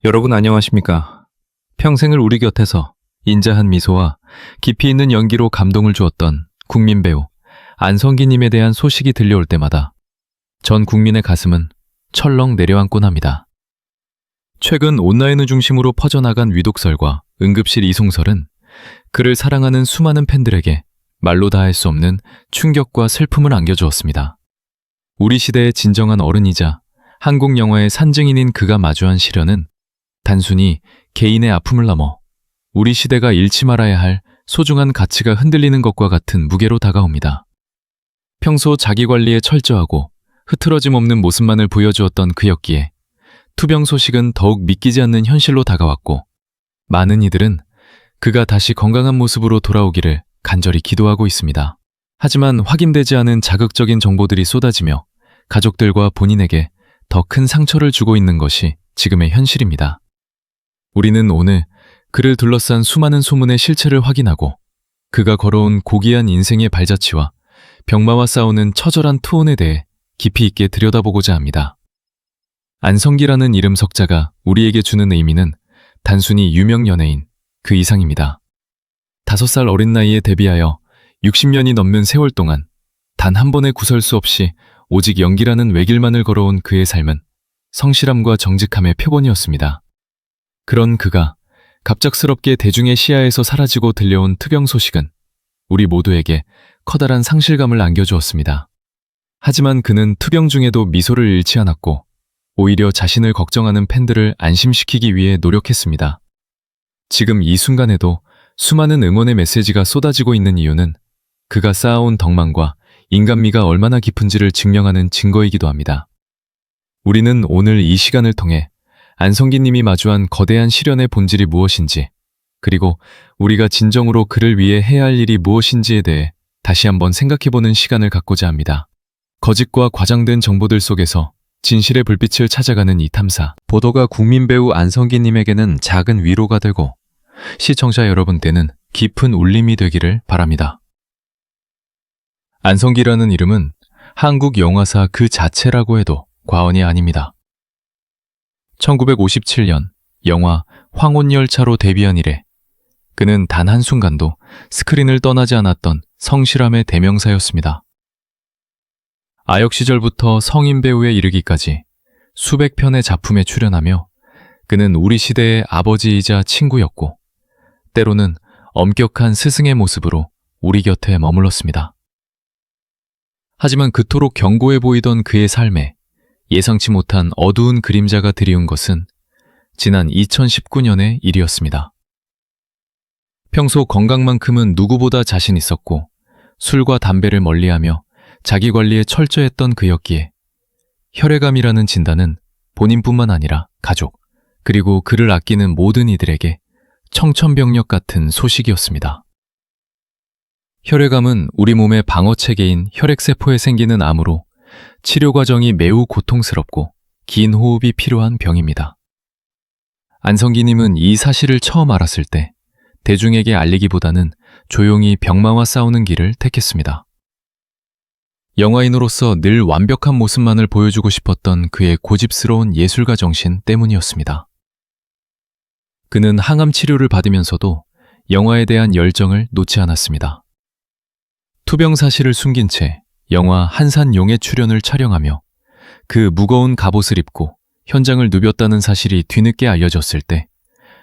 여러분 안녕하십니까? 평생을 우리 곁에서 인자한 미소와 깊이 있는 연기로 감동을 주었던 국민 배우 안성기님에 대한 소식이 들려올 때마다 전 국민의 가슴은 철렁 내려앉곤 합니다. 최근 온라인을 중심으로 퍼져나간 위독설과 응급실 이송설은 그를 사랑하는 수많은 팬들에게 말로 다할 수 없는 충격과 슬픔을 안겨주었습니다. 우리 시대의 진정한 어른이자 한국 영화의 산증인인 그가 마주한 시련은 단순히 개인의 아픔을 넘어 우리 시대가 잃지 말아야 할 소중한 가치가 흔들리는 것과 같은 무게로 다가옵니다. 평소 자기관리에 철저하고 흐트러짐 없는 모습만을 보여주었던 그였기에 투병 소식은 더욱 믿기지 않는 현실로 다가왔고, 많은 이들은 그가 다시 건강한 모습으로 돌아오기를 간절히 기도하고 있습니다. 하지만 확인되지 않은 자극적인 정보들이 쏟아지며 가족들과 본인에게 더 큰 상처를 주고 있는 것이 지금의 현실입니다. 우리는 오늘 그를 둘러싼 수많은 소문의 실체를 확인하고 그가 걸어온 고귀한 인생의 발자취와 병마와 싸우는 처절한 투혼에 대해 깊이 있게 들여다보고자 합니다. 안성기라는 이름 석자가 우리에게 주는 의미는 단순히 유명 연예인 그 이상입니다. 5살 어린 나이에 데뷔하여 60년이 넘는 세월 동안 단 한 번의 구설수 없이 오직 연기라는 외길만을 걸어온 그의 삶은 성실함과 정직함의 표본이었습니다. 그런 그가 갑작스럽게 대중의 시야에서 사라지고 들려온 투병 소식은 우리 모두에게 커다란 상실감을 안겨주었습니다. 하지만 그는 투병 중에도 미소를 잃지 않았고 오히려 자신을 걱정하는 팬들을 안심시키기 위해 노력했습니다. 지금 이 순간에도 수많은 응원의 메시지가 쏟아지고 있는 이유는 그가 쌓아온 덕망과 인간미가 얼마나 깊은지를 증명하는 증거이기도 합니다. 우리는 오늘 이 시간을 통해 안성기님이 마주한 거대한 시련의 본질이 무엇인지, 그리고 우리가 진정으로 그를 위해 해야 할 일이 무엇인지에 대해 다시 한번 생각해보는 시간을 갖고자 합니다. 거짓과 과장된 정보들 속에서 진실의 불빛을 찾아가는 이 탐사, 보도가 국민 배우 안성기님에게는 작은 위로가 되고 시청자 여러분께는 깊은 울림이 되기를 바랍니다. 안성기라는 이름은 한국 영화사 그 자체라고 해도 과언이 아닙니다. 1957년 영화 황혼열차로 데뷔한 이래 그는 단 한순간도 스크린을 떠나지 않았던 성실함의 대명사였습니다. 아역 시절부터 성인 배우에 이르기까지 수백 편의 작품에 출연하며 그는 우리 시대의 아버지이자 친구였고, 때로는 엄격한 스승의 모습으로 우리 곁에 머물렀습니다. 하지만 그토록 견고해 보이던 그의 삶에 예상치 못한 어두운 그림자가 드리운 것은 지난 2019년의 일이었습니다. 평소 건강만큼은 누구보다 자신 있었고 술과 담배를 멀리하며 자기 관리에 철저했던 그였기에 혈액암이라는 진단은 본인뿐만 아니라 가족, 그리고 그를 아끼는 모든 이들에게 청천벽력 같은 소식이었습니다. 혈액암은 우리 몸의 방어체계인 혈액세포에 생기는 암으로 치료 과정이 매우 고통스럽고 긴 호흡이 필요한 병입니다. 안성기님은 이 사실을 처음 알았을 때 대중에게 알리기보다는 조용히 병마와 싸우는 길을 택했습니다. 영화인으로서 늘 완벽한 모습만을 보여주고 싶었던 그의 고집스러운 예술가 정신 때문이었습니다. 그는 항암 치료를 받으면서도 영화에 대한 열정을 놓지 않았습니다. 투병 사실을 숨긴 채 영화 한산용의 출연을 촬영하며 그 무거운 갑옷을 입고 현장을 누볐다는 사실이 뒤늦게 알려졌을 때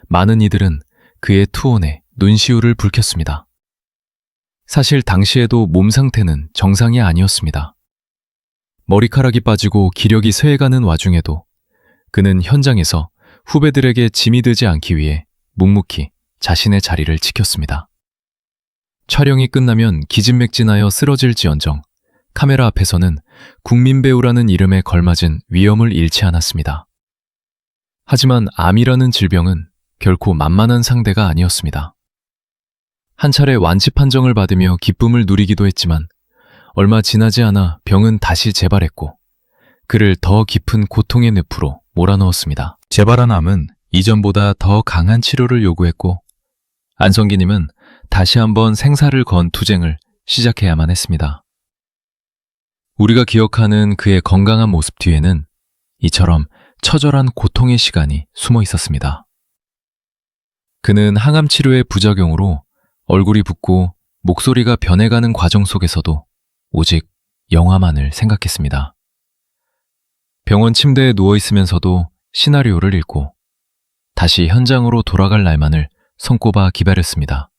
많은 이들은 그의 투혼에 눈시울을 붉혔습니다. 사실 당시에도 몸 상태는 정상이 아니었습니다. 머리카락이 빠지고 기력이 쇠해가는 와중에도 그는 현장에서 후배들에게 짐이 되지 않기 위해 묵묵히 자신의 자리를 지켰습니다. 촬영이 끝나면 기진맥진하여 쓰러질지언정 카메라 앞에서는 국민 배우라는 이름에 걸맞은 위엄을 잃지 않았습니다. 하지만 암이라는 질병은 결코 만만한 상대가 아니었습니다. 한 차례 완치 판정을 받으며 기쁨을 누리기도 했지만 얼마 지나지 않아 병은 다시 재발했고 그를 더 깊은 고통의 늪으로 몰아넣었습니다. 재발한 암은 이전보다 더 강한 치료를 요구했고 안성기님은 다시 한번 생사를 건 투쟁을 시작해야만 했습니다. 우리가 기억하는 그의 건강한 모습 뒤에는 이처럼 처절한 고통의 시간이 숨어 있었습니다. 그는 항암 치료의 부작용으로 얼굴이 붓고 목소리가 변해가는 과정 속에서도 오직 영화만을 생각했습니다. 병원 침대에 누워있으면서도 시나리오를 읽고 다시 현장으로 돌아갈 날만을 손꼽아 기다렸습니다.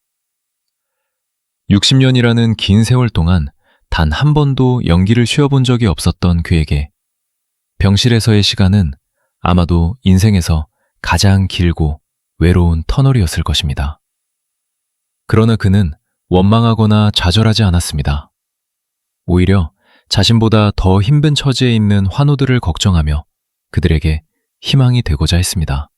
60년이라는 긴 세월 동안 단 한 번도 연기를 쉬어본 적이 없었던 그에게 병실에서의 시간은 아마도 인생에서 가장 길고 외로운 터널이었을 것입니다. 그러나 그는 원망하거나 좌절하지 않았습니다. 오히려 자신보다 더 힘든 처지에 있는 환우들을 걱정하며 그들에게 희망이 되고자 했습니다.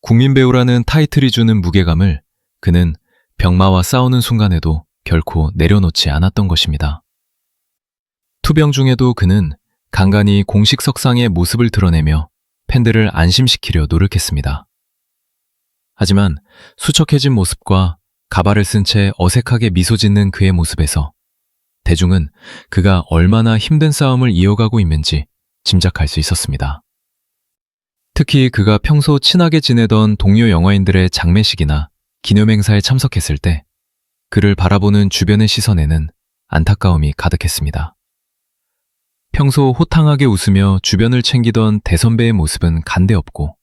국민배우라는 타이틀이 주는 무게감을 그는 병마와 싸우는 순간에도 결코 내려놓지 않았던 것입니다. 투병 중에도 그는 간간히 공식 석상의 모습을 드러내며 팬들을 안심시키려 노력했습니다. 하지만 수척해진 모습과 가발을 쓴 채 어색하게 미소 짓는 그의 모습에서 대중은 그가 얼마나 힘든 싸움을 이어가고 있는지 짐작할 수 있었습니다. 특히 그가 평소 친하게 지내던 동료 영화인들의 장례식이나 기념행사에 참석했을 때 그를 바라보는 주변의 시선에는 안타까움이 가득했습니다. 평소 호탕하게 웃으며 주변을 챙기던 대선배의 모습은 간데없고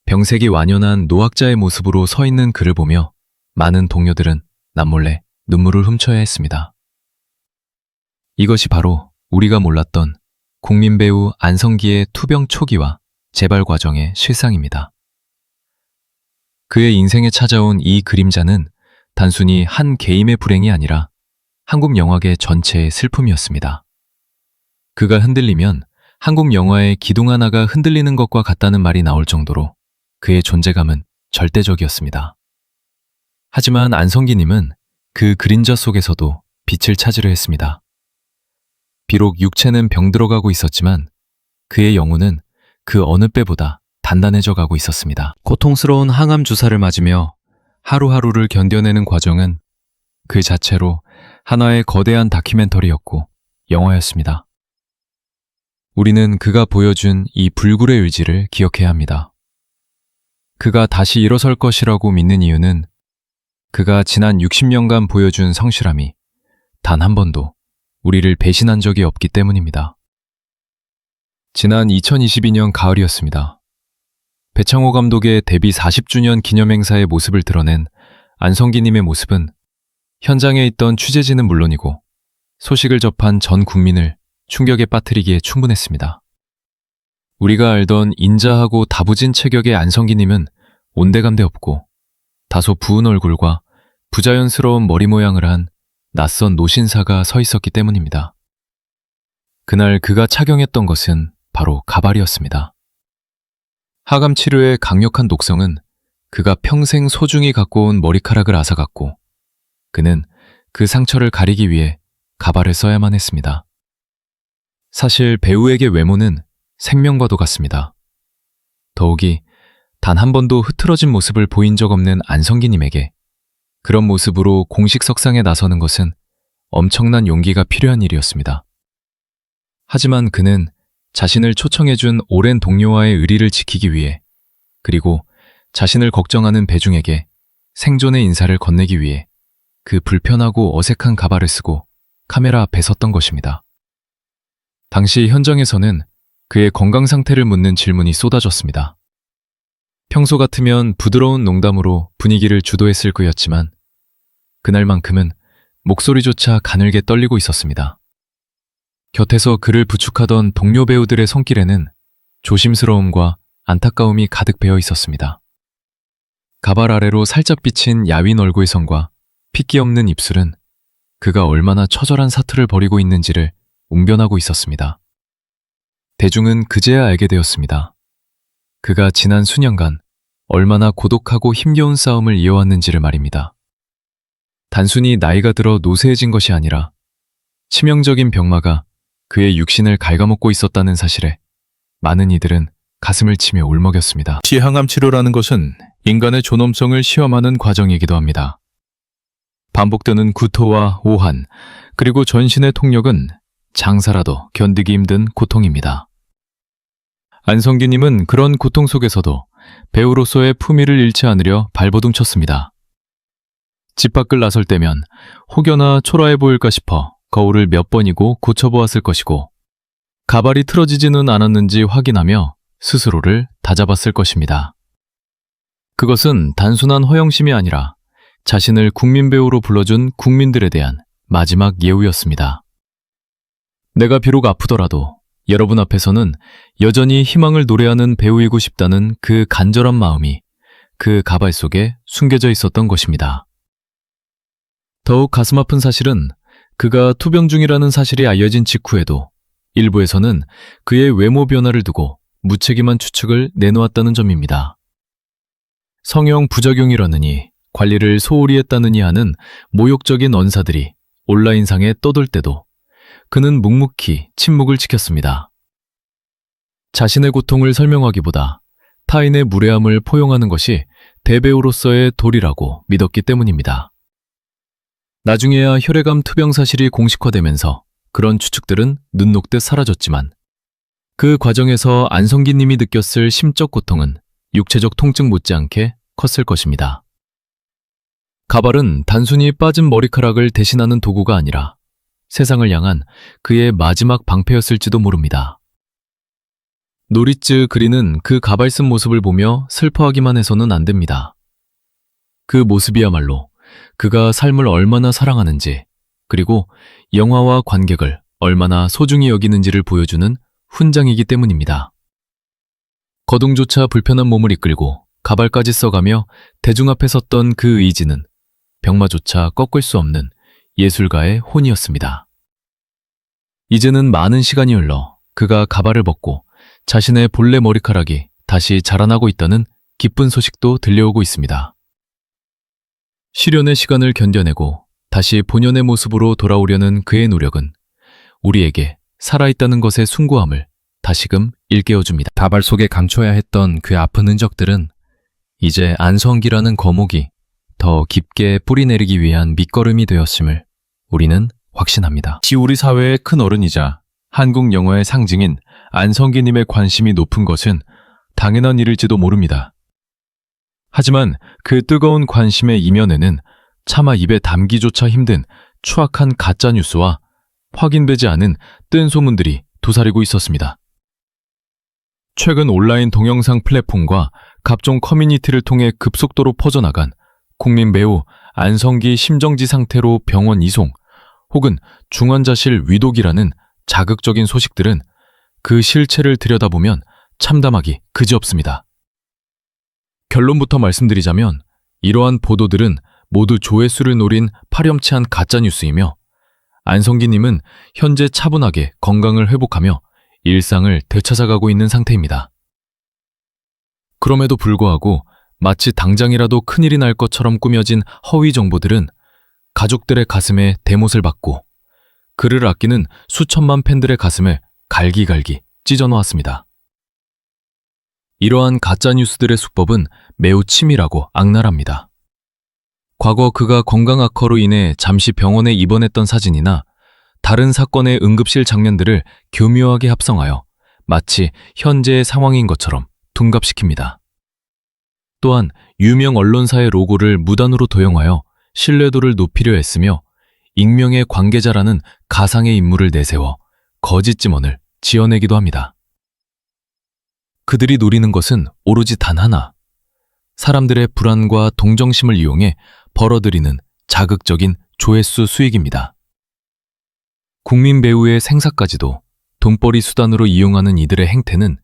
병색이 완연한 노학자의 모습으로 서 있는 그를 보며 많은 동료들은 남몰래 눈물을 훔쳐야 했습니다. 이것이 바로 우리가 몰랐던 국민배우 안성기의 투병 초기와 재발 과정의 실상입니다. 그의 인생에 찾아온 이 그림자는 단순히 한 개인의 불행이 아니라 한국 영화계 전체의 슬픔이었습니다. 그가 흔들리면 한국 영화의 기둥 하나가 흔들리는 것과 같다는 말이 나올 정도로 그의 존재감은 절대적이었습니다. 하지만 안성기님은 그 그림자 속에서도 빛을 찾으려 했습니다. 비록 육체는 병들어가고 있었지만 그의 영혼은 그 어느 때보다 단단해져 가고 있었습니다. 고통스러운 항암 주사를 맞으며 하루하루를 견뎌내는 과정은 그 자체로 하나의 거대한 다큐멘터리였고 영화였습니다. 우리는 그가 보여준 이 불굴의 의지를 기억해야 합니다. 그가 다시 일어설 것이라고 믿는 이유는 그가 지난 60년간 보여준 성실함이 단 한 번도 우리를 배신한 적이 없기 때문입니다. 지난 2022년 가을이었습니다. 배창호 감독의 데뷔 40주년 기념행사의 모습을 드러낸 안성기님의 모습은 현장에 있던 취재진은 물론이고 소식을 접한 전 국민을 충격에 빠뜨리기에 충분했습니다. 우리가 알던 인자하고 다부진 체격의 안성기님은 온데간데 없고 다소 부은 얼굴과 부자연스러운 머리 모양을 한 낯선 노신사가 서 있었기 때문입니다. 그날 그가 착용했던 것은 바로 가발이었습니다. 하감 치료의 강력한 독성은 그가 평생 소중히 갖고 온 머리카락을 앗아갔고 그는 그 상처를 가리기 위해 가발을 써야만 했습니다. 사실 배우에게 외모는 생명과도 같습니다. 더욱이 단 한 번도 흐트러진 모습을 보인 적 없는 안성기님에게 그런 모습으로 공식 석상에 나서는 것은 엄청난 용기가 필요한 일이었습니다. 하지만 그는 자신을 초청해준 오랜 동료와의 의리를 지키기 위해 그리고 자신을 걱정하는 배중에게 생존의 인사를 건네기 위해 그 불편하고 어색한 가발을 쓰고 카메라 앞에 섰던 것입니다. 당시 현장에서는 그의 건강 상태를 묻는 질문이 쏟아졌습니다. 평소 같으면 부드러운 농담으로 분위기를 주도했을 그였지만 그날만큼은 목소리조차 가늘게 떨리고 있었습니다. 곁에서 그를 부축하던 동료 배우들의 손길에는 조심스러움과 안타까움이 가득 배어 있었습니다. 가발 아래로 살짝 비친 야윈 얼굴선과 핏기 없는 입술은 그가 얼마나 처절한 사투를 벌이고 있는지를 웅변하고 있었습니다. 대중은 그제야 알게 되었습니다. 그가 지난 수년간 얼마나 고독하고 힘겨운 싸움을 이어왔는지를 말입니다. 단순히 나이가 들어 노쇠해진 것이 아니라 치명적인 병마가 그의 육신을 갉아먹고 있었다는 사실에 많은 이들은 가슴을 치며 울먹였습니다. 항암 치료라는 것은 인간의 존엄성을 시험하는 과정이기도 합니다. 반복되는 구토와 오한, 그리고 전신의 통력은 장사라도 견디기 힘든 고통입니다. 안성기님은 그런 고통 속에서도 배우로서의 품위를 잃지 않으려 발버둥 쳤습니다. 집 밖을 나설 때면 혹여나 초라해 보일까 싶어 거울을 몇 번이고 고쳐보았을 것이고, 가발이 틀어지지는 않았는지 확인하며 스스로를 다잡았을 것입니다. 그것은 단순한 허영심이 아니라 자신을 국민배우로 불러준 국민들에 대한 마지막 예우였습니다. 내가 비록 아프더라도 여러분 앞에서는 여전히 희망을 노래하는 배우이고 싶다는 그 간절한 마음이 그 가발 속에 숨겨져 있었던 것입니다. 더욱 가슴 아픈 사실은 그가 투병 중이라는 사실이 알려진 직후에도 일부에서는 그의 외모 변화를 두고 무책임한 추측을 내놓았다는 점입니다. 성형 부작용이라느니 관리를 소홀히 했다느니 하는 모욕적인 언사들이 온라인상에 떠돌 때도 그는 묵묵히 침묵을 지켰습니다. 자신의 고통을 설명하기보다 타인의 무례함을 포용하는 것이 대배우로서의 도리라고 믿었기 때문입니다. 나중에야 혈액암 투병 사실이 공식화되면서 그런 추측들은 눈 녹듯 사라졌지만, 그 과정에서 안성기님이 느꼈을 심적 고통은 육체적 통증 못지않게 컸을 것입니다. 가발은 단순히 빠진 머리카락을 대신하는 도구가 아니라 세상을 향한 그의 마지막 방패였을지도 모릅니다. 노리츠 그린은 그 가발 쓴 모습을 보며 슬퍼하기만 해서는 안 됩니다. 그 모습이야말로 그가 삶을 얼마나 사랑하는지, 그리고 영화와 관객을 얼마나 소중히 여기는지를 보여주는 훈장이기 때문입니다. 거동조차 불편한 몸을 이끌고 가발까지 써가며 대중 앞에 섰던 그 의지는 병마조차 꺾을 수 없는 예술가의 혼이었습니다. 이제는 많은 시간이 흘러 그가 가발을 벗고 자신의 본래 머리카락이 다시 자라나고 있다는 기쁜 소식도 들려오고 있습니다. 시련의 시간을 견뎌내고 다시 본연의 모습으로 돌아오려는 그의 노력은 우리에게 살아있다는 것의 숭고함을 다시금 일깨워줍니다. 가발 속에 감춰야 했던 그 아픈 흔적들은 이제 안성기라는 거목이 더 깊게 뿌리내리기 위한 밑거름이 되었음을 우리는 확신합니다. 우리 사회의 큰 어른이자 한국 영화의 상징인 안성기님의 관심이 높은 것은 당연한 일일지도 모릅니다. 하지만 그 뜨거운 관심의 이면에는 차마 입에 담기조차 힘든 추악한 가짜뉴스와 확인되지 않은 뜬 소문들이 도사리고 있었습니다. 최근 온라인 동영상 플랫폼과 각종 커뮤니티를 통해 급속도로 퍼져나간 국민 배우 안성기 심정지 상태로 병원 이송 혹은 중환자실 위독이라는 자극적인 소식들은 그 실체를 들여다보면 참담하기 그지없습니다. 결론부터 말씀드리자면 이러한 보도들은 모두 조회수를 노린 파렴치한 가짜뉴스이며, 안성기님은 현재 차분하게 건강을 회복하며 일상을 되찾아가고 있는 상태입니다. 그럼에도 불구하고 마치 당장이라도 큰일이 날 것처럼 꾸며진 허위 정보들은 가족들의 가슴에 대못을 박고 그를 아끼는 수천만 팬들의 가슴을 갈기갈기 찢어놓았습니다. 이러한 가짜뉴스들의 수법은 매우 치밀하고 악랄합니다. 과거 그가 건강 악화로 인해 잠시 병원에 입원했던 사진이나 다른 사건의 응급실 장면들을 교묘하게 합성하여 마치 현재의 상황인 것처럼 둔갑시킵니다. 또한 유명 언론사의 로고를 무단으로 도용하여 신뢰도를 높이려 애쓰며 익명의 관계자라는 가상의 인물을 내세워 거짓 증언을 지어내기도 합니다. 그들이 노리는 것은 오로지 단 하나, 사람들의 불안과 동정심을 이용해 벌어들이는 자극적인 조회수 수익입니다. 국민 배우의 생사까지도 돈벌이 수단으로 이용하는 이들의 행태는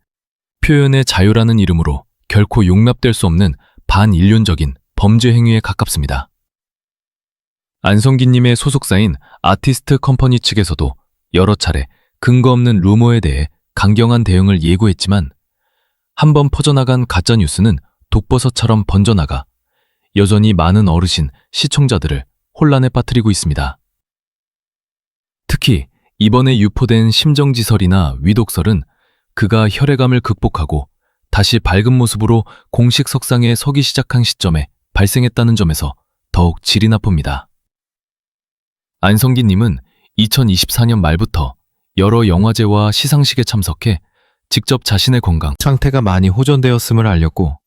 표현의 자유라는 이름으로 결코 용납될 수 없는 반인륜적인 범죄 행위에 가깝습니다. 안성기님의 소속사인 아티스트 컴퍼니 측에서도 여러 차례 근거 없는 루머에 대해 강경한 대응을 예고했지만, 한번 퍼져나간 가짜뉴스는 독버섯처럼 번져나가 여전히 많은 어르신, 시청자들을 혼란에 빠뜨리고 있습니다. 특히 이번에 유포된 심정지설이나 위독설은 그가 혈액암을 극복하고 다시 밝은 모습으로 공식 석상에 서기 시작한 시점에 발생했다는 점에서 더욱 질이 나쁩니다. 안성기님은 2024년 말부터 여러 영화제와 시상식에 참석해 직접 자신의 건강 상태가 많이 호전되었음을 알렸고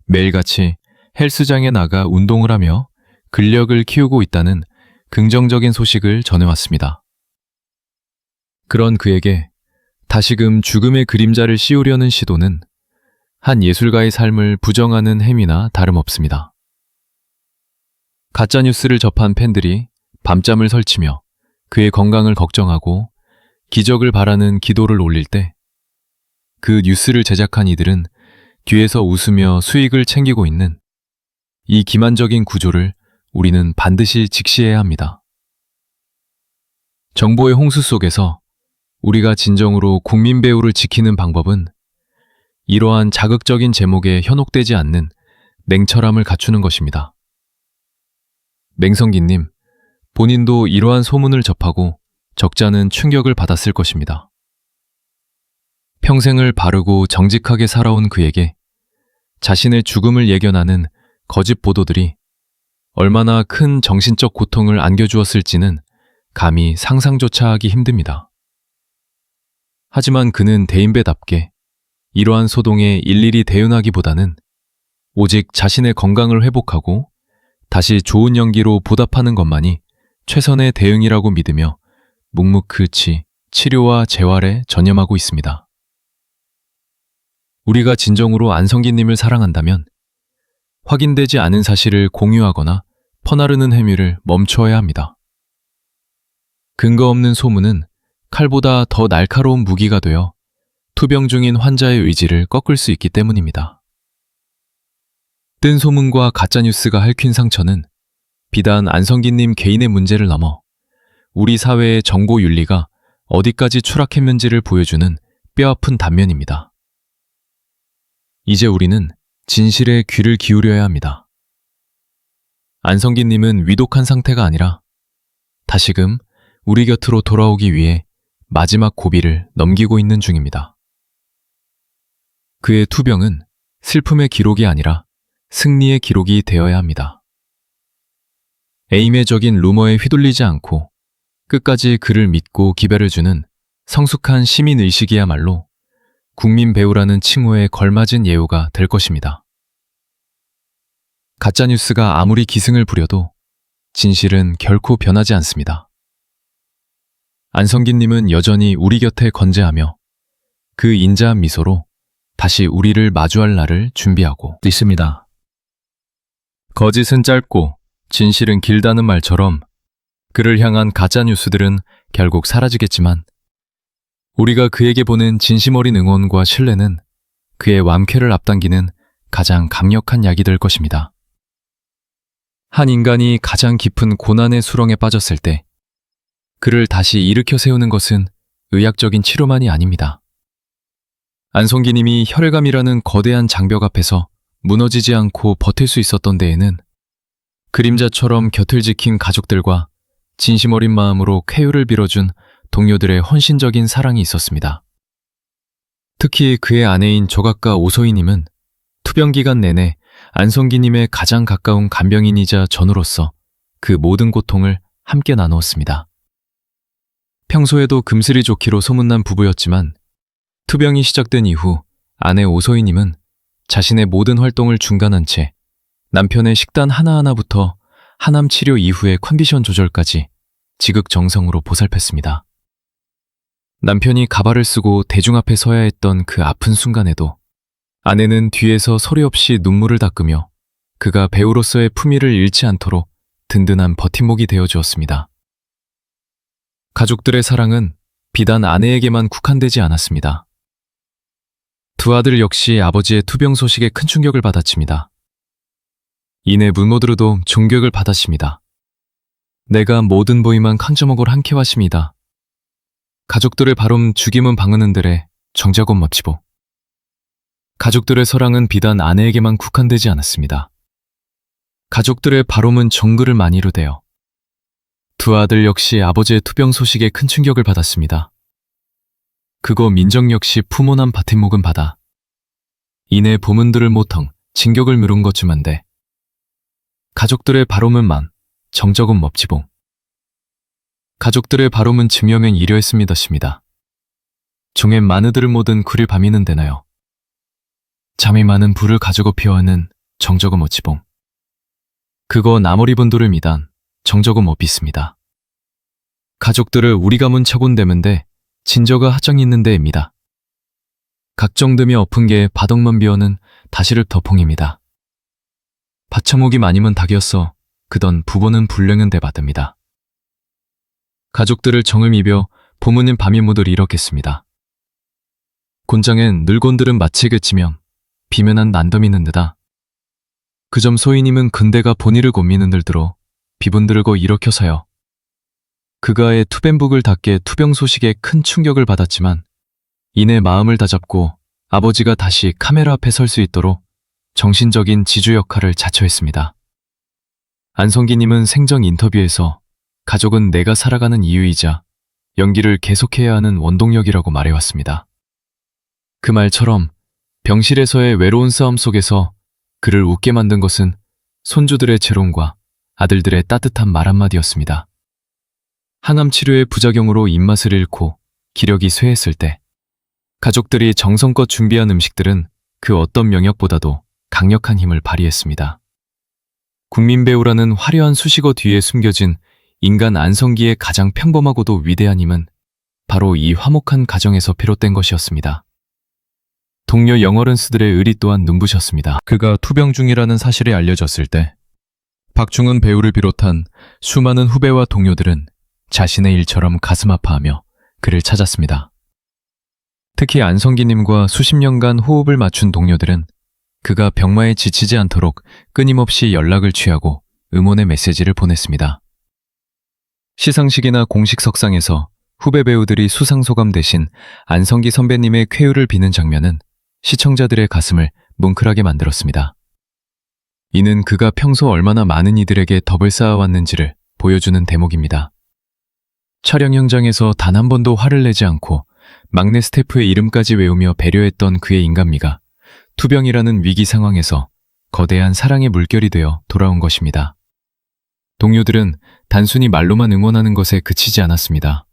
매일같이 헬스장에 나가 운동을 하며 근력을 키우고 있다는 긍정적인 소식을 전해왔습니다. 그런 그에게 다시금 죽음의 그림자를 씌우려는 시도는 한 예술가의 삶을 부정하는 행위나 다름없습니다. 가짜뉴스를 접한 팬들이 밤잠을 설치며 그의 건강을 걱정하고 기적을 바라는 기도를 올릴 때 그 뉴스를 제작한 이들은 뒤에서 웃으며 수익을 챙기고 있는 이 기만적인 구조를 우리는 반드시 직시해야 합니다. 정보의 홍수 속에서 우리가 진정으로 국민 배우를 지키는 방법은 이러한 자극적인 제목에 현혹되지 않는 냉철함을 갖추는 것입니다. 맹성기님, 본인도 이러한 소문을 접하고 적잖은 충격을 받았을 것입니다. 평생을 바르고 정직하게 살아온 그에게 자신의 죽음을 예견하는 거짓 보도들이 얼마나 큰 정신적 고통을 안겨주었을지는 감히 상상조차 하기 힘듭니다. 하지만 그는 대인배답게 이러한 소동에 일일이 대응하기보다는 오직 자신의 건강을 회복하고 다시 좋은 연기로 보답하는 것만이 최선의 대응이라고 믿으며 묵묵히 치료와 재활에 전념하고 있습니다. 우리가 진정으로 안성기님을 사랑한다면 확인되지 않은 사실을 공유하거나 퍼나르는 행위를 멈춰야 합니다. 근거 없는 소문은 칼보다 더 날카로운 무기가 되어 투병 중인 환자의 의지를 꺾을 수 있기 때문입니다. 뜬 소문과 가짜뉴스가 핥힌 상처는 비단 안성기님 개인의 문제를 넘어 우리 사회의 정보 윤리가 어디까지 추락했는지를 보여주는 뼈아픈 단면입니다. 이제 우리는 진실에 귀를 기울여야 합니다. 안성기님은 위독한 상태가 아니라 다시금 우리 곁으로 돌아오기 위해 마지막 고비를 넘기고 있는 중입니다. 그의 투병은 슬픔의 기록이 아니라 승리의 기록이 되어야 합니다. 에임의적인 루머에 휘둘리지 않고 끝까지 그를 믿고 기별을 주는 성숙한 시민의식이야말로 국민 배우라는 칭호에 걸맞은 예우가 될 것입니다. 가짜뉴스가 아무리 기승을 부려도 진실은 결코 변하지 않습니다. 안성기님은 여전히 우리 곁에 건재하며 그 인자한 미소로 다시 우리를 마주할 날을 준비하고 있습니다. 거짓은 짧고 진실은 길다는 말처럼 그를 향한 가짜뉴스들은 결국 사라지겠지만 우리가 그에게 보낸 진심 어린 응원과 신뢰는 그의 완쾌를 앞당기는 가장 강력한 약이 될 것입니다. 한 인간이 가장 깊은 고난의 수렁에 빠졌을 때 그를 다시 일으켜 세우는 것은 의학적인 치료만이 아닙니다. 안성기님이 혈액암이라는 거대한 장벽 앞에서 무너지지 않고 버틸 수 있었던 데에는 그림자처럼 곁을 지킨 가족들과 진심 어린 마음으로 쾌유를 빌어준 동료들의 헌신적인 사랑이 있었습니다. 특히 그의 아내인 조각가 오소희님은 투병 기간 내내 안성기님의 가장 가까운 간병인이자 전우로서 그 모든 고통을 함께 나누었습니다. 평소에도 금슬이 좋기로 소문난 부부였지만 투병이 시작된 이후 아내 오소희님은 자신의 모든 활동을 중단한 채 남편의 식단 하나하나부터 항암 치료 이후의 컨디션 조절까지 지극정성으로 보살폈습니다. 남편이 가발을 쓰고 대중 앞에 서야 했던 그 아픈 순간에도 아내는 뒤에서 소리 없이 눈물을 닦으며 그가 배우로서의 품위를 잃지 않도록 든든한 버팀목이 되어주었습니다. 가족들의 사랑은 비단 아내에게만 국한되지 않았습니다. 두 아들 역시 아버지의 투병 소식에 큰 충격을 받았습니다. 이내 물모드로도 존격을 받았습니다. 내가 모든 보이만 강저먹을 함께 왔습니다. 가족들의 바름 죽임은 방언은들의 정자곤 멋지보. 가족들의 사랑은 비단 아내에게만 국한되지 않았습니다. 가족들의 바롬은 정글을 많이 이루되어 두 아들 역시 아버지의 투병 소식에 큰 충격을 받았습니다. 그거 민정 역시 푸모난 바팀목은 받아 이내 보문들을 모텅 진격을 미룬 것 주만데 가족들의 바롬은 만 정적은 멈지봉. 가족들의 바롬은 증여면 이려했습니다십니다. 종에 마느들을 모든 굴을 밤이는 되나요? 잠이 많은 불을 가지고 피워하는 정적음 어치봉. 그거 나머리 분들을 미단 정적음 어비습니다. 가족들을 우리가 문차곤 대면데 진저가 하정 있는 데입니다. 각정듬이 엎은 게 바덕만 비어는 다시를 덮봉입니다. 받쳐목이 많이면 닭이었어 그던 부보는 불량은 대받습니다. 가족들을 정을 미벼 부모님 밤이 모두 이렇겠습니다. 곤장엔 늙은들은 마치 그치면 비면한 난덤이는 듯다. 그 점 소인님은 근대가 본의를 곤미는 들들어 비분들고 일으켜서요. 그가의 투벤북을 닫게 투병 소식에 큰 충격을 받았지만 이내 마음을 다잡고 아버지가 다시 카메라 앞에 설 수 있도록 정신적인 지주 역할을 자처했습니다. 안성기님은 생전 인터뷰에서 가족은 내가 살아가는 이유이자 연기를 계속해야 하는 원동력이라고 말해왔습니다. 그 말처럼 병실에서의 외로운 싸움 속에서 그를 웃게 만든 것은 손주들의 재롱과 아들들의 따뜻한 말 한마디였습니다. 항암 치료의 부작용으로 입맛을 잃고 기력이 쇠했을 때 가족들이 정성껏 준비한 음식들은 그 어떤 명역보다도 강력한 힘을 발휘했습니다. 국민배우라는 화려한 수식어 뒤에 숨겨진 인간 안성기의 가장 평범하고도 위대한 힘은 바로 이 화목한 가정에서 비롯된 것이었습니다. 동료 영어런스들의 의리 또한 눈부셨습니다. 그가 투병 중이라는 사실이 알려졌을 때 박중은 배우를 비롯한 수많은 후배와 동료들은 자신의 일처럼 가슴 아파하며 그를 찾았습니다. 특히 안성기님과 수십 년간 호흡을 맞춘 동료들은 그가 병마에 지치지 않도록 끊임없이 연락을 취하고 응원의 메시지를 보냈습니다. 시상식이나 공식 석상에서 후배 배우들이 수상소감 대신 안성기 선배님의 쾌유를 비는 장면은 시청자들의 가슴을 뭉클하게 만들었습니다. 이는 그가 평소 얼마나 많은 이들에게 덕을 쌓아왔는지를 보여주는 대목입니다. 촬영 현장에서 단 한 번도 화를 내지 않고 막내 스태프의 이름까지 외우며 배려했던 그의 인간미가 투병이라는 위기 상황에서 거대한 사랑의 물결이 되어 돌아온 것입니다. 동료들은 단순히 말로만 응원하는 것에 그치지 않았습니다.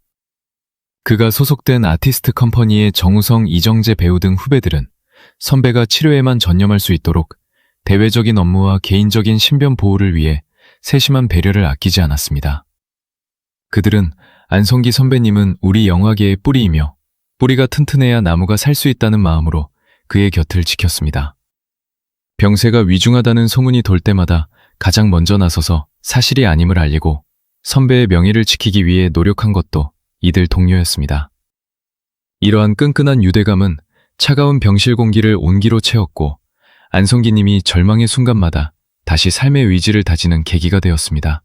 그가 소속된 아티스트 컴퍼니의 정우성, 이정재 배우 등 후배들은 선배가 치료에만 전념할 수 있도록 대외적인 업무와 개인적인 신변 보호를 위해 세심한 배려를 아끼지 않았습니다. 그들은 안성기 선배님은 우리 영화계의 뿌리이며 뿌리가 튼튼해야 나무가 살 수 있다는 마음으로 그의 곁을 지켰습니다. 병세가 위중하다는 소문이 돌 때마다 가장 먼저 나서서 사실이 아님을 알리고 선배의 명예를 지키기 위해 노력한 것도 이들 동료였습니다. 이러한 끈끈한 유대감은 차가운 병실 공기를 온기로 채웠고 안성기님이 절망의 순간마다 다시 삶의 의지를 다지는 계기가 되었습니다.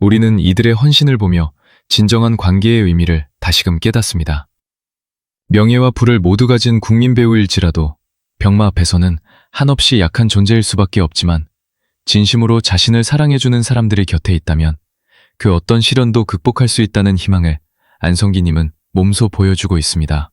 우리는 이들의 헌신을 보며 진정한 관계의 의미를 다시금 깨닫습니다. 명예와 부를 모두 가진 국민배우일지라도 병마 앞에서는 한없이 약한 존재일 수밖에 없지만 진심으로 자신을 사랑해주는 사람들이 곁에 있다면 그 어떤 시련도 극복할 수 있다는 희망을 안성기님은 몸소 보여주고 있습니다.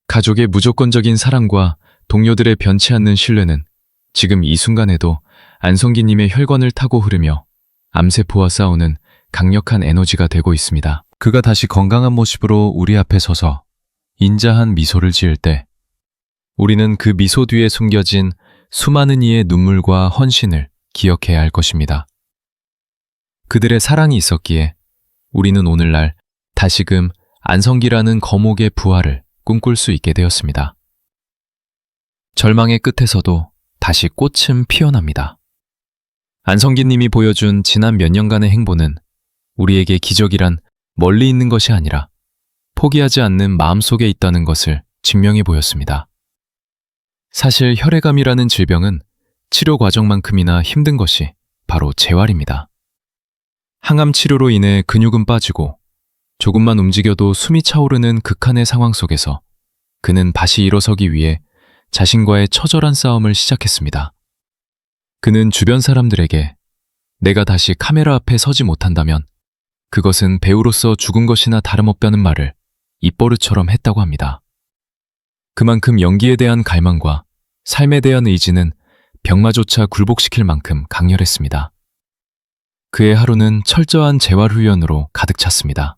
가족의 무조건적인 사랑과 동료들의 변치 않는 신뢰는 지금 이 순간에도 안성기님의 혈관을 타고 흐르며 암세포와 싸우는 강력한 에너지가 되고 있습니다. 그가 다시 건강한 모습으로 우리 앞에 서서 인자한 미소를 지을 때 우리는 그 미소 뒤에 숨겨진 수많은 이의 눈물과 헌신을 기억해야 할 것입니다. 그들의 사랑이 있었기에 우리는 오늘날 다시금 안성기라는 거목의 부활을 꿈꿀 수 있게 되었습니다. 절망의 끝에서도 다시 꽃은 피어납니다. 안성기님이 보여준 지난 몇 년간의 행보는 우리에게 기적이란 멀리 있는 것이 아니라 포기하지 않는 마음속에 있다는 것을 증명해 보였습니다. 사실 혈액암이라는 질병은 치료 과정만큼이나 힘든 것이 바로 재활입니다. 항암 치료로 인해 근육은 빠지고 조금만 움직여도 숨이 차오르는 극한의 상황 속에서 그는 다시 일어서기 위해 자신과의 처절한 싸움을 시작했습니다. 그는 주변 사람들에게 내가 다시 카메라 앞에 서지 못한다면 그것은 배우로서 죽은 것이나 다름없다는 말을 입버릇처럼 했다고 합니다. 그만큼 연기에 대한 갈망과 삶에 대한 의지는 병마조차 굴복시킬 만큼 강렬했습니다. 그의 하루는 철저한 재활 훈련으로 가득 찼습니다.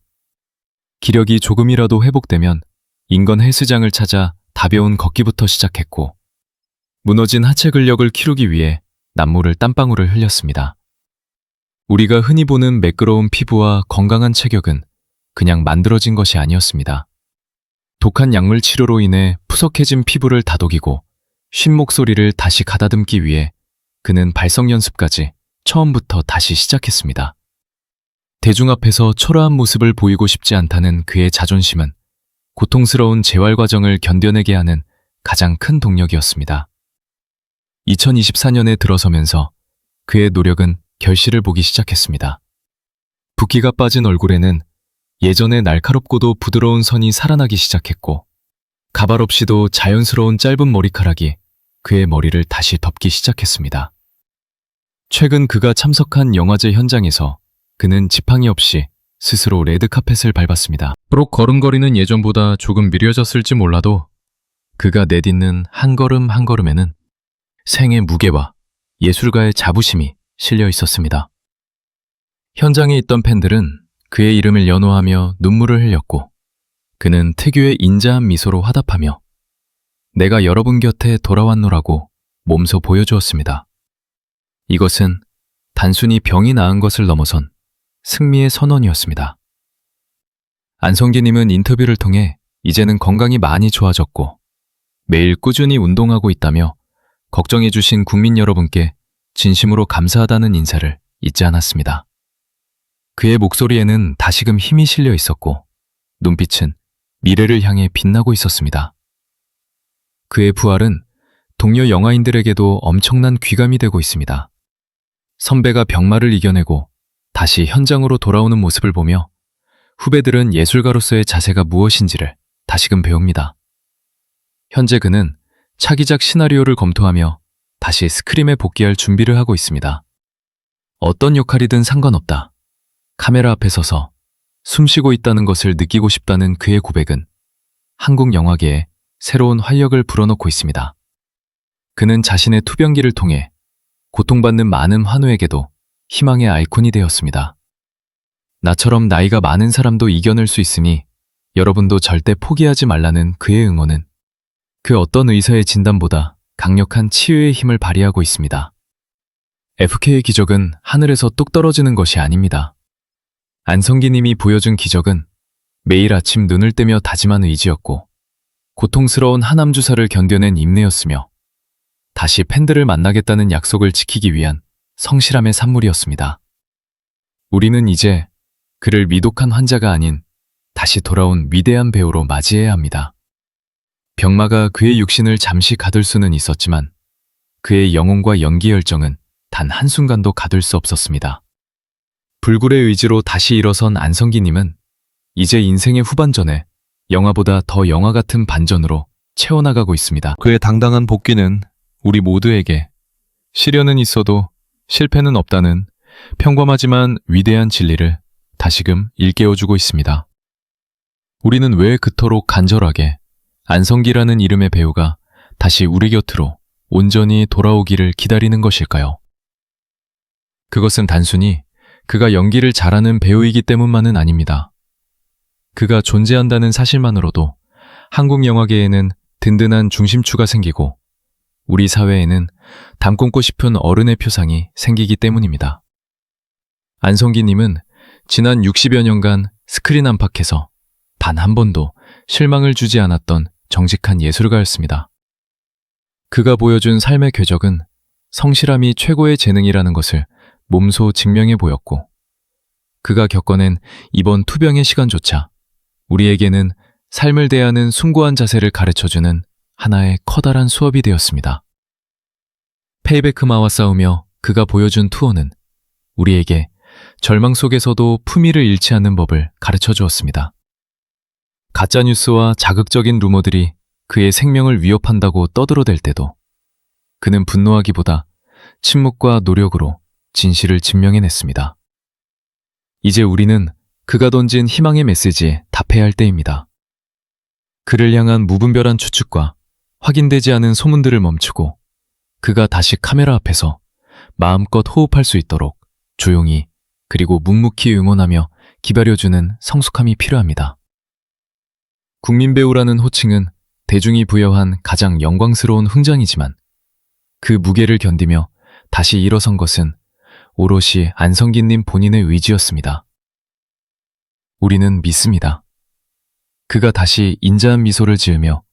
기력이 조금이라도 회복되면 인건 헬스장을 찾아 가벼운 걷기부터 시작했고, 무너진 하체 근력을 키우기 위해 남모를 땀방울을 흘렸습니다. 우리가 흔히 보는 매끄러운 피부와 건강한 체격은 그냥 만들어진 것이 아니었습니다. 독한 약물 치료로 인해 푸석해진 피부를 다독이고 쉰 목소리를 다시 가다듬기 위해 그는 발성 연습까지 처음부터 다시 시작했습니다. 대중 앞에서 초라한 모습을 보이고 싶지 않다는 그의 자존심은 고통스러운 재활 과정을 견뎌내게 하는 가장 큰 동력이었습니다. 2024년에 들어서면서 그의 노력은 결실을 보기 시작했습니다. 붓기가 빠진 얼굴에는 예전의 날카롭고도 부드러운 선이 살아나기 시작했고, 가발 없이도 자연스러운 짧은 머리카락이 그의 머리를 다시 덮기 시작했습니다. 최근 그가 참석한 영화제 현장에서 그는 지팡이 없이 스스로 레드카펫을 밟았습니다. 비록 걸음걸이는 예전보다 조금 미려졌을지 몰라도 그가 내딛는 한 걸음 한 걸음에는 생의 무게와 예술가의 자부심이 실려 있었습니다. 현장에 있던 팬들은 그의 이름을 연호하며 눈물을 흘렸고, 그는 특유의 인자한 미소로 화답하며 내가 여러분 곁에 돌아왔노라고 몸소 보여주었습니다. 이것은 단순히 병이 나은 것을 넘어선 승리의 선언이었습니다. 안성기님은 인터뷰를 통해 이제는 건강이 많이 좋아졌고 매일 꾸준히 운동하고 있다며 걱정해주신 국민 여러분께 진심으로 감사하다는 인사를 잊지 않았습니다. 그의 목소리에는 다시금 힘이 실려 있었고 눈빛은 미래를 향해 빛나고 있었습니다. 그의 부활은 동료 영화인들에게도 엄청난 귀감이 되고 있습니다. 선배가 병마를 이겨내고 다시 현장으로 돌아오는 모습을 보며 후배들은 예술가로서의 자세가 무엇인지를 다시금 배웁니다. 현재 그는 차기작 시나리오를 검토하며 다시 스크림에 복귀할 준비를 하고 있습니다. 어떤 역할이든 상관없다. 카메라 앞에 서서 숨쉬고 있다는 것을 느끼고 싶다는 그의 고백은 한국 영화계에 새로운 활력을 불어넣고 있습니다. 그는 자신의 투병기를 통해 고통받는 많은 환우에게도 희망의 아이콘이 되었습니다. 나처럼 나이가 많은 사람도 이겨낼 수 있으니 여러분도 절대 포기하지 말라는 그의 응원은 그 어떤 의사의 진단보다 강력한 치유의 힘을 발휘하고 있습니다. FK의 기적은 하늘에서 뚝 떨어지는 것이 아닙니다. 안성기님이 보여준 기적은 매일 아침 눈을 떼며 다짐한 의지였고 고통스러운 항암 주사를 견뎌낸 인내였으며 다시 팬들을 만나겠다는 약속을 지키기 위한 성실함의 산물이었습니다. 우리는 이제 그를 위독한 환자가 아닌 다시 돌아온 위대한 배우로 맞이해야 합니다. 병마가 그의 육신을 잠시 가둘 수는 있었지만 그의 영혼과 연기 열정은 단 한순간도 가둘 수 없었습니다. 불굴의 의지로 다시 일어선 안성기님은 이제 인생의 후반전에 영화보다 더 영화 같은 반전으로 채워나가고 있습니다. 그의 당당한 복귀는 우리 모두에게 시련은 있어도 실패는 없다는 평범하지만 위대한 진리를 다시금 일깨워주고 있습니다. 우리는 왜 그토록 간절하게 안성기라는 이름의 배우가 다시 우리 곁으로 온전히 돌아오기를 기다리는 것일까요? 그것은 단순히 그가 연기를 잘하는 배우이기 때문만은 아닙니다. 그가 존재한다는 사실만으로도 한국 영화계에는 든든한 중심추가 생기고 우리 사회에는 담고 싶은 어른의 표상이 생기기 때문입니다. 안성기님은 지난 60여 년간 스크린 안팎에서 단 한 번도 실망을 주지 않았던 정직한 예술가였습니다. 그가 보여준 삶의 궤적은 성실함이 최고의 재능이라는 것을 몸소 증명해 보였고 그가 겪어낸 이번 투병의 시간조차 우리에게는 삶을 대하는 숭고한 자세를 가르쳐주는 하나의 커다란 수업이 되었습니다. 페이베크마와 싸우며 그가 보여준 투어는 우리에게 절망 속에서도 품위를 잃지 않는 법을 가르쳐 주었습니다. 가짜뉴스와 자극적인 루머들이 그의 생명을 위협한다고 떠들어댈 때도 그는 분노하기보다 침묵과 노력으로 진실을 증명해냈습니다. 이제 우리는 그가 던진 희망의 메시지에 답해야 할 때입니다. 그를 향한 무분별한 추측과 확인되지 않은 소문들을 멈추고 그가 다시 카메라 앞에서 마음껏 호흡할 수 있도록 조용히 그리고 묵묵히 응원하며 기다려주는 성숙함이 필요합니다. 국민배우라는 호칭은 대중이 부여한 가장 영광스러운 훈장이지만 그 무게를 견디며 다시 일어선 것은 오롯이 안성기님 본인의 의지였습니다. 우리는 믿습니다. 그가 다시 인자한 미소를 지으며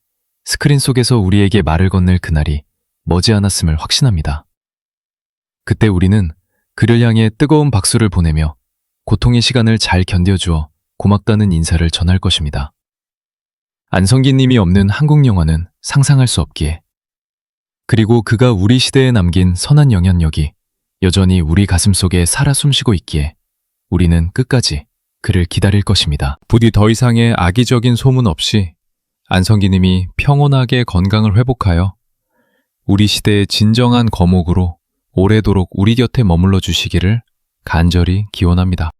스크린 속에서 우리에게 말을 건넬 그날이 머지않았음을 확신합니다. 그때 우리는 그를 향해 뜨거운 박수를 보내며 고통의 시간을 잘 견뎌주어 고맙다는 인사를 전할 것입니다. 안성기님이 없는 한국 영화는 상상할 수 없기에, 그리고 그가 우리 시대에 남긴 선한 영향력이 여전히 우리 가슴속에 살아 숨쉬고 있기에 우리는 끝까지 그를 기다릴 것입니다. 부디 더 이상의 악의적인 소문 없이 안성기님이 평온하게 건강을 회복하여 우리 시대의 진정한 거목으로 오래도록 우리 곁에 머물러 주시기를 간절히 기원합니다.